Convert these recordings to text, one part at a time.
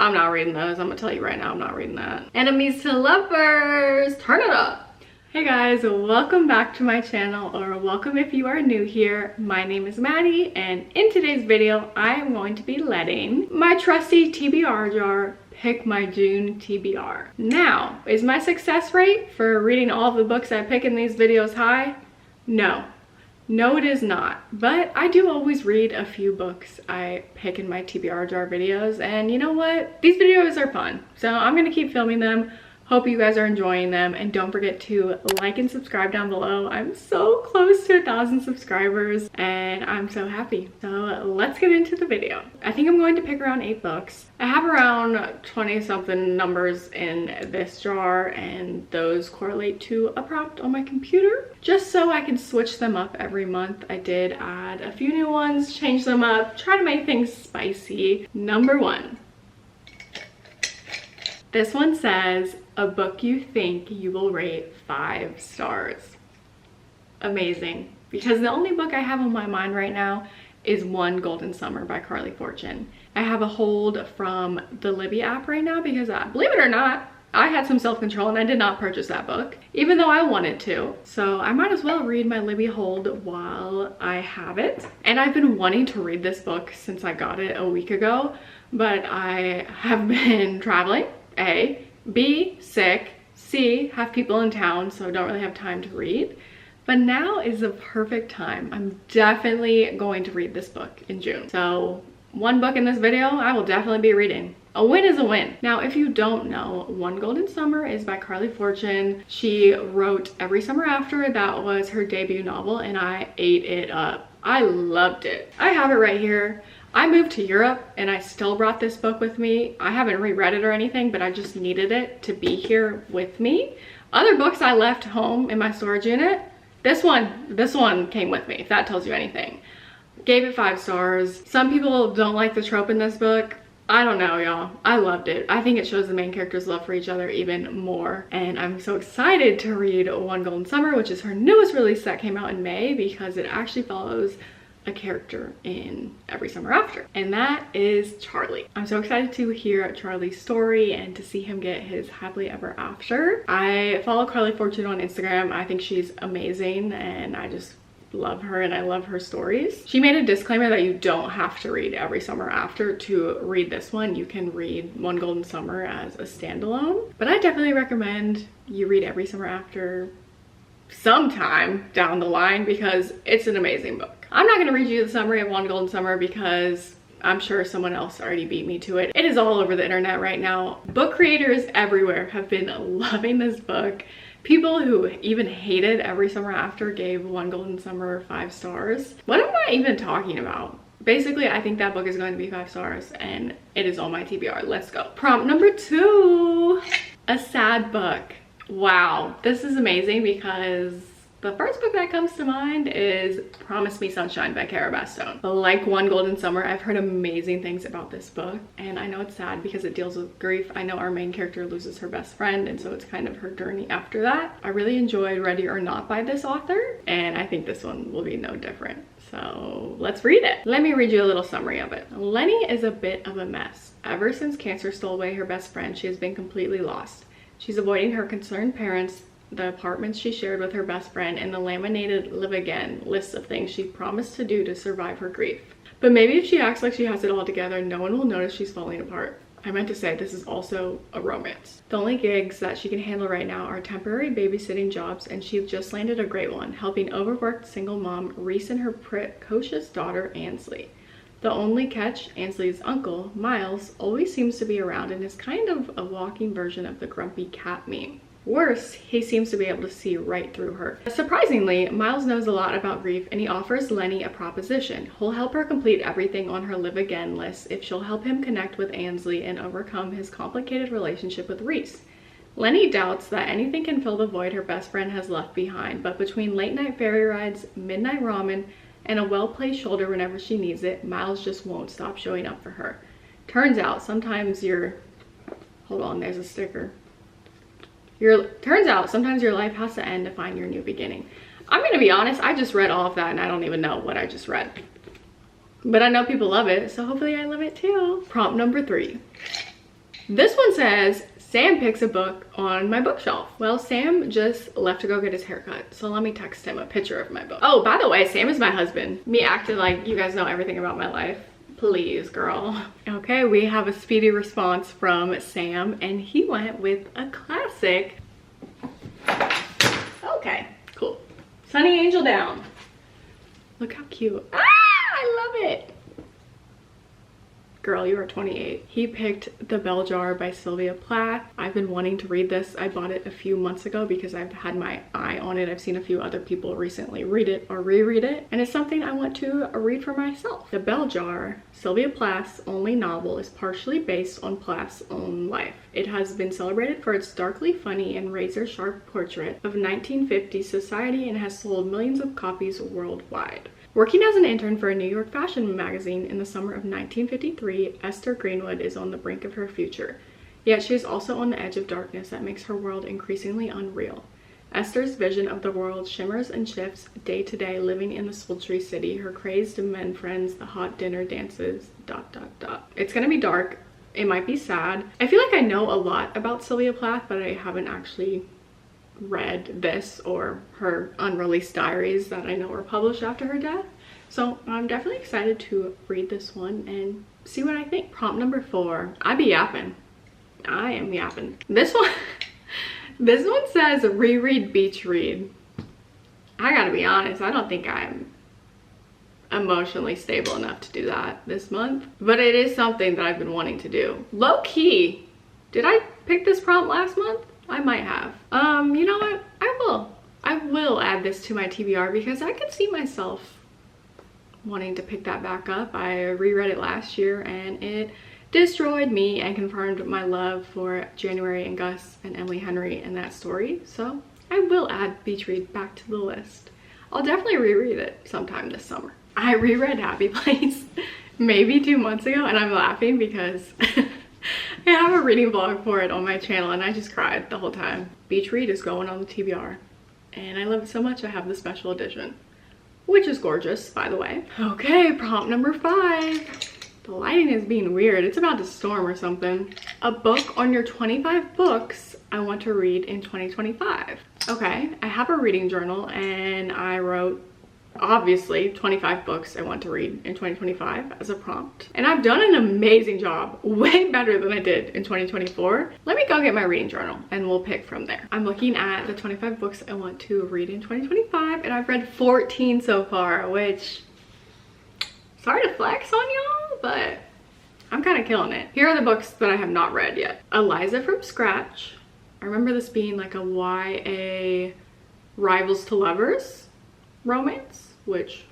I'm not reading those. I'm gonna tell you right now, I'm not reading that. Enemies to lovers, turn it up. Hey guys, welcome back to my channel, or welcome if you are new here. My name is Maddie, and in today's video, I am going to be letting my trusty TBR jar pick my June TBR. Now, is my success rate for reading all of the books I pick in these videos high? No. No, it is not, but I do always read a few books I pick in my TBR jar videos, and you know what? These videos are fun, so I'm gonna keep filming them. Hope you guys are enjoying them, and don't forget to like and subscribe down below. I'm so close to 1,000 subscribers and I'm so happy. So let's get into the video. I think I'm going to pick around 8 books. I have around 20 something numbers in this jar, and those correlate to a prompt on my computer, just so I can switch them up every month. I did add a few new ones, change them up, try to make things spicy. Number 1. This one says, a book you think you will rate 5 stars. Amazing. Because the only book I have on my mind right now is One Golden Summer by Carly Fortune. I have a hold from the Libby app right now because, believe it or not, I had some self-control and I did not purchase that book, even though I wanted to. So I might as well read my Libby hold while I have it. And I've been wanting to read this book since I got it a week ago, but I have been traveling. A. B, sick. C, have people in town, so don't really have time to read. But now is the perfect time. I'm definitely going to read this book in June. So one book in this video, I will definitely be reading. A win is a win. Now, if you don't know, One Golden Summer is by Carly Fortune. She wrote Every Summer After. That was her debut novel, and I ate it up. I loved it. I have it right here. I moved to Europe and I still brought this book with me. I haven't reread it or anything, but I just needed it to be here with me. Other books I left home in my storage unit. This one came with me, if that tells you anything. Gave it 5 stars. Some people don't like the trope in this book. I don't know, y'all. I loved it. I think it shows the main character's love for each other even more. And I'm so excited to read One Golden Summer, which is her newest release that came out in May, because it actually follows a character in Every Summer After, and that is Charlie. I'm so excited to hear Charlie's story and to see him get his happily ever after. I follow Carly Fortune on Instagram. I think she's amazing and I just love her and I love her stories. She made a disclaimer that you don't have to read Every Summer After to read this one. You can read One Golden Summer as a standalone, but I definitely recommend you read Every Summer After sometime down the line because it's an amazing book. I'm not going to read you the summary of One Golden Summer because I'm sure someone else already beat me to it. It is all over the internet right now. Book creators everywhere have been loving this book. People who even hated Every Summer After gave One Golden Summer 5 stars. What am I even talking about? Basically, I think that book is going to be 5 stars and it is on my TBR. Let's go. Prompt number 2, a sad book. Wow, this is amazing because the first book that comes to mind is Promise Me Sunshine by Cara Bastone. Like One Golden Summer, I've heard amazing things about this book, and I know it's sad because it deals with grief. I know our main character loses her best friend, and so it's kind of her journey after that. I really enjoyed Ready or Not by this author, and I think this one will be no different. So let's read it. Let me read you a little summary of it. Lenny is a bit of a mess. Ever since cancer stole away her best friend, she has been completely lost. She's avoiding her concerned parents, the apartments she shared with her best friend, and the laminated live again list of things she promised to do to survive her grief. But maybe if she acts like she has it all together, no one will notice she's falling apart. I meant to say this is also a romance. The only gigs that she can handle right now are temporary babysitting jobs, and she's just landed a great one, helping overworked single mom Reese and her precocious daughter Ansley. The only catch, Ansley's uncle, Miles, always seems to be around and is kind of a walking version of the grumpy cat meme. Worse, he seems to be able to see right through her. Surprisingly, Miles knows a lot about grief, and he offers Lenny a proposition. He'll help her complete everything on her live again list if she'll help him connect with Ansley and overcome his complicated relationship with Reese. Lenny doubts that anything can fill the void her best friend has left behind, but between late night ferry rides, midnight ramen, and a well-placed shoulder whenever she needs it, Miles just won't stop showing up for her. Turns out sometimes hold on, there's a sticker. Turns out sometimes your life has to end to find your new beginning. I'm gonna be honest, I just read all of that and I don't even know what I just read. But I know people love it, so hopefully I love it too. Prompt number 3. This one says, Sam picks a book on my bookshelf. Well, Sam just left to go get his haircut, so let me text him a picture of my book. Oh, by the way, Sam is my husband. Me acting like you guys know everything about my life. Please, girl. Okay, we have a speedy response from Sam, and he went with a classic. Okay, cool. Sunny Angel Down. Look how cute. Ah, I love it. Girl, you are 28. He picked The Bell Jar by Sylvia Plath. I've been wanting to read this. I bought it a few months ago because I've had my eye on it. I've seen a few other people recently read it or reread it, and it's something I want to read for myself. The Bell Jar, Sylvia Plath's only novel, is partially based on Plath's own life. It has been celebrated for its darkly funny and razor-sharp portrait of 1950s society and has sold millions of copies worldwide. Working as an intern for a New York fashion magazine in the summer of 1953, Esther Greenwood is on the brink of her future. Yet she is also on the edge of darkness that makes her world increasingly unreal. Esther's vision of the world shimmers and shifts day to day, living in the sultry city, her crazed men friends, the hot dinner dances, ... It's gonna be dark. It might be sad. I feel like I know a lot about Sylvia Plath, but I haven't actually read this or her unreleased diaries that I know were published after her death. So I'm definitely excited to read this one and see what I think. Prompt number 4. I be yapping. I am yapping. This one says reread beach read. I gotta be honest, I don't think I'm emotionally stable enough to do that this month, but it is something that I've been wanting to do. Low key, did I pick this prompt last month? I might have. You know what? I will add this to my TBR because I could see myself wanting to pick that back up. I reread it last year and it destroyed me and confirmed my love for January and Gus and Emily Henry and that story. So I will add Beach Read back to the list. I'll definitely reread it sometime this summer. I reread Happy Place maybe 2 months ago, and I'm laughing because I have a reading vlog for it on my channel and I just cried the whole time. Beach Read is going on the TBR and I love it so much I have the special edition, which is gorgeous, by the way. Okay, prompt number 5. The lighting is being weird. It's about to storm or something. A book on your 25 books I want to read in 2025. Okay, I have a reading journal and I wrote obviously 25 books I want to read in 2025 as a prompt, and I've done an amazing job, way better than I did in 2024. Let me go get my reading journal and we'll pick from there. I'm looking at the 25 books I want to read in 2025 and I've read 14 so far, which, sorry to flex on y'all, but I'm kind of killing it. Here are the books that I have not read yet. Eliza from Scratch. I remember this being like a YA rivals to lovers romance, which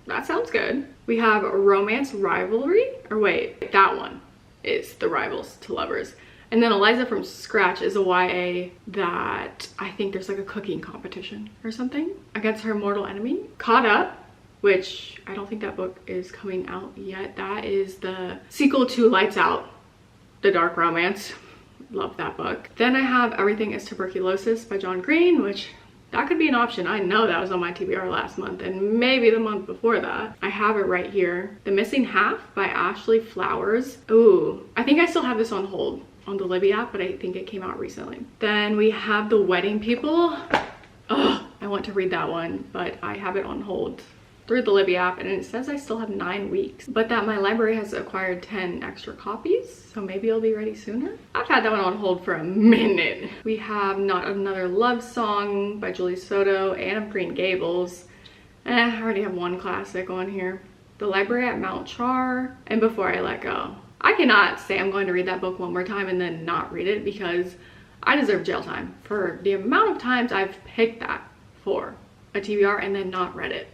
that sounds good. We have Romance Rivalry, or wait, that one is the rivals to lovers. And then Eliza from Scratch is a YA that I think there's like a cooking competition or something against her mortal enemy. Caught Up, which I don't think that book is coming out yet. That is the sequel to Lights Out, the dark romance. Love that book. Then I have Everything is Tuberculosis by John Green, which that could be an option. I know that was on my TBR last month and maybe the month before that. I have it right here. The Missing Half by Ashley Flowers. Ooh, I think I still have this on hold on the Libby app, but I think it came out recently. Then we have The Wedding People. Oh, I want to read that one, but I have it on hold through the Libby app and it says I still have 9 weeks, but that my library has acquired 10 extra copies, so maybe it'll be ready sooner. I've had that one on hold for a minute. We have Not Another Love Song by Julie Soto, Anne of Green Gables. I already have one classic on here. The Library at Mount Char, and Before I Let Go. I cannot say I'm going to read that book one more time and then not read it because I deserve jail time for the amount of times I've picked that for a TBR and then not read it.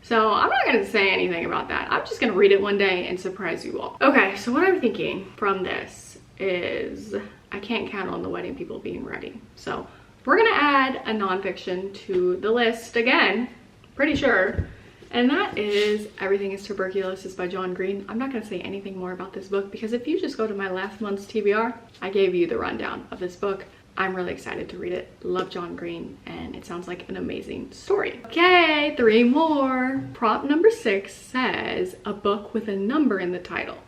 So I'm not gonna say anything about that. I'm just gonna read it one day and surprise you all. Okay, so what I'm thinking from this is I can't count on The Wedding People being ready. So we're gonna add a nonfiction to the list again, pretty sure. And that is Everything is Tuberculosis by John Green. I'm not gonna say anything more about this book because if you just go to my last month's TBR, I gave you the rundown of this book. I'm really excited to read it. Love John Green and it sounds like an amazing story. Okay, 3 more. Prompt number 6 says a book with a number in the title.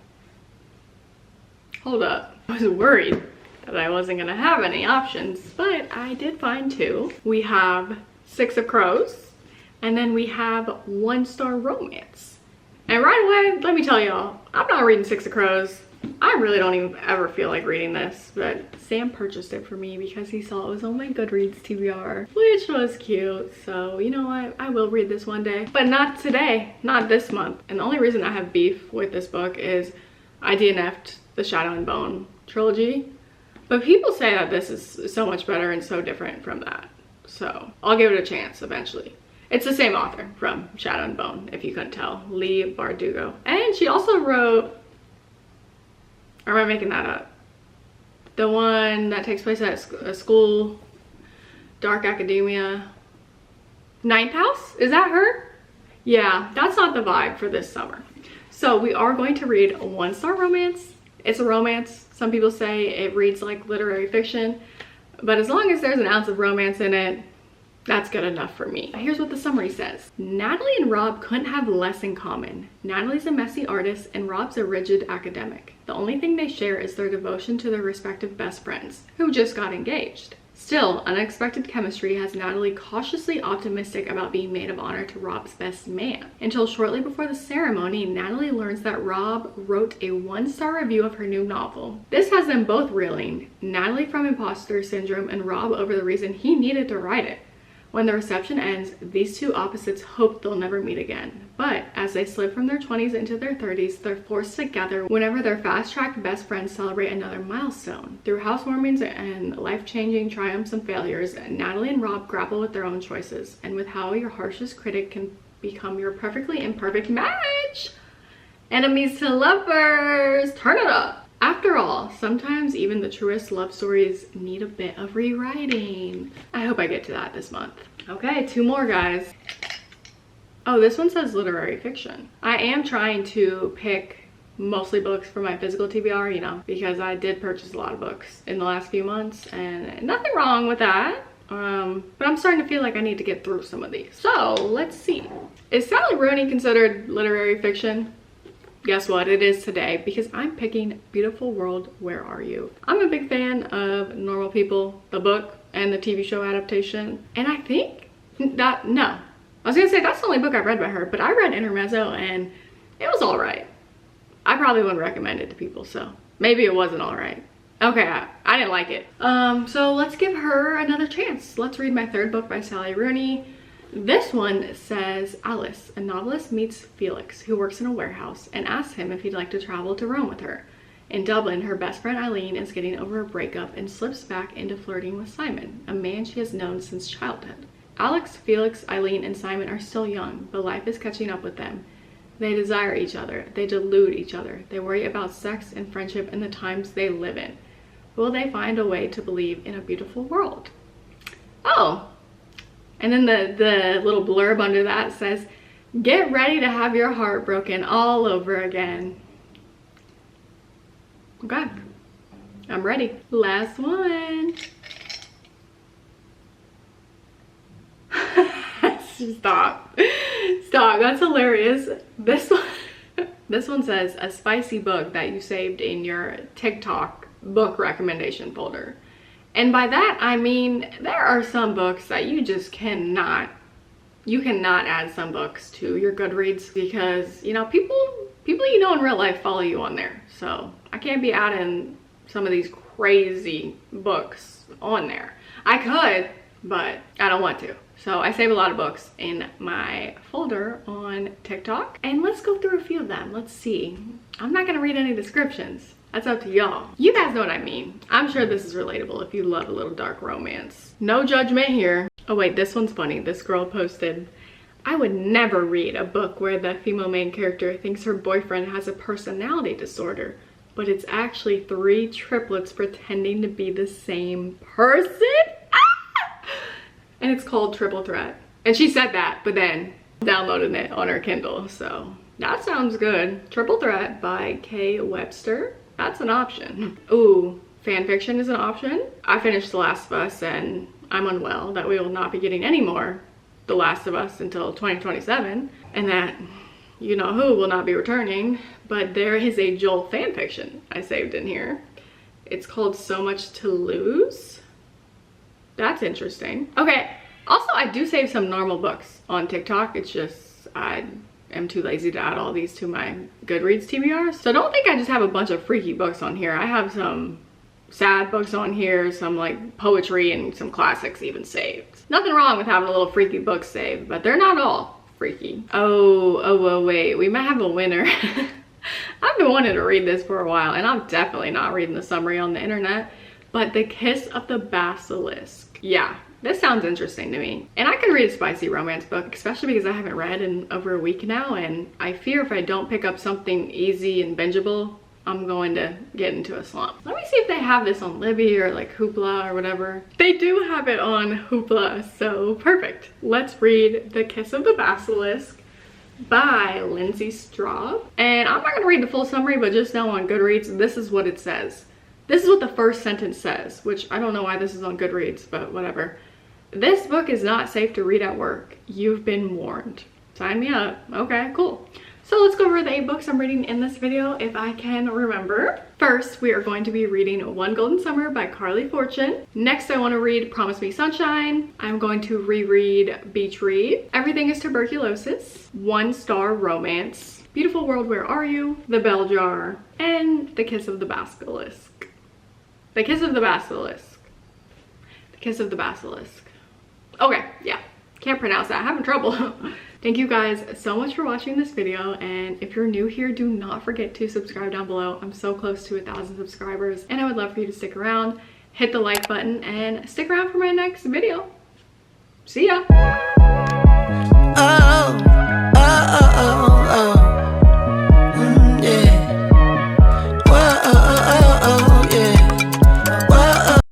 Hold up. I was worried that I wasn't gonna have any options, but I did find two. We have Six of Crows, and then we have One Star Romance. And right away, let me tell y'all, I'm not reading Six of Crows. I really don't even ever feel like reading this, but Sam purchased it for me because he saw it was on my Goodreads TBR, which was cute. So, you know what? I will read this one day, but not today, not this month. And the only reason I have beef with this book is I DNF'd the Shadow and Bone trilogy, but people say that this is so much better and so different from that. So I'll give it a chance eventually. It's the same author from Shadow and Bone, if you couldn't tell, Leigh Bardugo. And she also wrote, or am I making that up? The one that takes place at a school, Dark Academia. Ninth House? Is that her? Yeah, that's not the vibe for this summer. So we are going to read One Star Romance. It's a romance. Some people say it reads like literary fiction, but as long as there's an ounce of romance in it, that's good enough for me. Here's what the summary says. Natalie and Rob couldn't have less in common. Natalie's a messy artist and Rob's a rigid academic. The only thing they share is their devotion to their respective best friends, who just got engaged. Still, unexpected chemistry has Natalie cautiously optimistic about being maid of honor to Rob's best man. Until shortly before the ceremony, Natalie learns that Rob wrote a 1-star review of her new novel. This has them both reeling, Natalie from imposter syndrome and Rob over the reason he needed to write it. When the reception ends, these two opposites hope they'll never meet again. But as they slip from their 20s into their 30s, they're forced together whenever their fast-tracked best friends celebrate another milestone. Through housewarmings and life-changing triumphs and failures, Natalie and Rob grapple with their own choices and with how your harshest critic can become your perfectly imperfect match. Enemies to lovers, turn it up. After all, sometimes even the truest love stories need a bit of rewriting. I hope I get to that this month. Okay, two more, guys. Oh, this one says literary fiction. I am trying to pick mostly books for my physical TBR, you know, because I did purchase a lot of books in the last few months, and nothing wrong with that. But I'm starting to feel like I need to get through some of these. So let's see. Is Sally Rooney considered literary fiction? Guess what? It is today, because I'm picking Beautiful World, Where Are You? I'm a big fan of Normal People, the book, and the TV show adaptation. And I think that, no. I was gonna say that's the only book I've read by her, but I read Intermezzo and it was all right. I probably wouldn't recommend it to people, so maybe it wasn't all right. Okay, I didn't like it. So let's give her another chance. Let's read my third book by Sally Rooney. This one says Alice, a novelist, meets Felix, who works in a warehouse, and asks him if he'd like to travel to Rome with her. In Dublin, her best friend Eileen is getting over a breakup and slips back into flirting with Simon, a man she has known since childhood. Alex, Felix, Eileen, and Simon are still young, but life is catching up with them. They desire each other, they delude each other, they worry about sex and friendship and the times they live in. Will they find a way to believe in a beautiful world? Oh! And then the little blurb under that says, get ready to have your heart broken all over again. Okay, I'm ready. Last one. Stop, that's hilarious. This one says, a spicy book that you saved in your TikTok book recommendation folder. And by that, I mean, there are some books that you just cannot add some books to your Goodreads because, you know, people you know in real life follow you on there. So I can't be adding some of these crazy books on there. I could, but I don't want to. So I save a lot of books in my folder on TikTok. And let's go through a few of them. Let's see. I'm not gonna read any descriptions. That's up to y'all. You guys know what I mean. I'm sure this is relatable if you love a little dark romance. No judgment here. Oh wait, this one's funny. This girl posted, I would never read a book where the female main character thinks her boyfriend has a personality disorder, but it's actually 3 triplets pretending to be the same person. Ah! And it's called Triple Threat. And she said that, but then downloaded it on her Kindle. So that sounds good. Triple Threat by K. Webster. That's an option. Ooh, fan fiction is an option. I finished The Last of Us and I'm unwell that we will not be getting any more The Last of Us until 2027, and that you know who will not be returning. But there is a Joel fan fiction I saved in here. It's called So Much to Lose. That's interesting. Okay, also I do save some normal books on TikTok. It's just I am too lazy to add all these to my Goodreads TBR. So don't think I just have a bunch of freaky books on here. I have some sad books on here, some like poetry, and some classics even saved. Nothing wrong with having a little freaky book saved, but they're not all freaky. Oh, wait, we might have a winner. I've been wanting to read this for a while, and I'm definitely not reading the summary on the internet, but The Kiss of the Basilisk. Yeah, this sounds interesting to me. And I could read a spicy romance book, especially because I haven't read in over a week now, and I fear if I don't pick up something easy and bingeable, I'm going to get into a slump. Let me see if they have this on Libby or like Hoopla or whatever. They do have it on Hoopla, so perfect. Let's read The Kiss of the Basilisk by Lindsay Straub. And I'm not gonna read the full summary, but just know on Goodreads, this is what it says. This is what the first sentence says, which I don't know why this is on Goodreads, but whatever. This book is not safe to read at work. You've been warned. Sign me up. Okay, cool. So let's go over the 8 books I'm reading in this video if I can remember. First, we are going to be reading One Golden Summer by Carly Fortune. Next, I want to read Promise Me Sunshine. I'm going to reread Beach Read, Everything is Tuberculosis, 1 Star Romance, Beautiful World, Where Are You, The Bell Jar, and The Kiss of the Basilisk. The Kiss of the Basilisk. The Kiss of the Basilisk. Okay, yeah. Can't pronounce that. I'm having trouble. Thank you guys so much for watching this video, and if you're new here, do not forget to subscribe down below. I'm so close to 1,000 subscribers, and I would love for you to stick around, hit the like button, and stick around for my next video. See ya!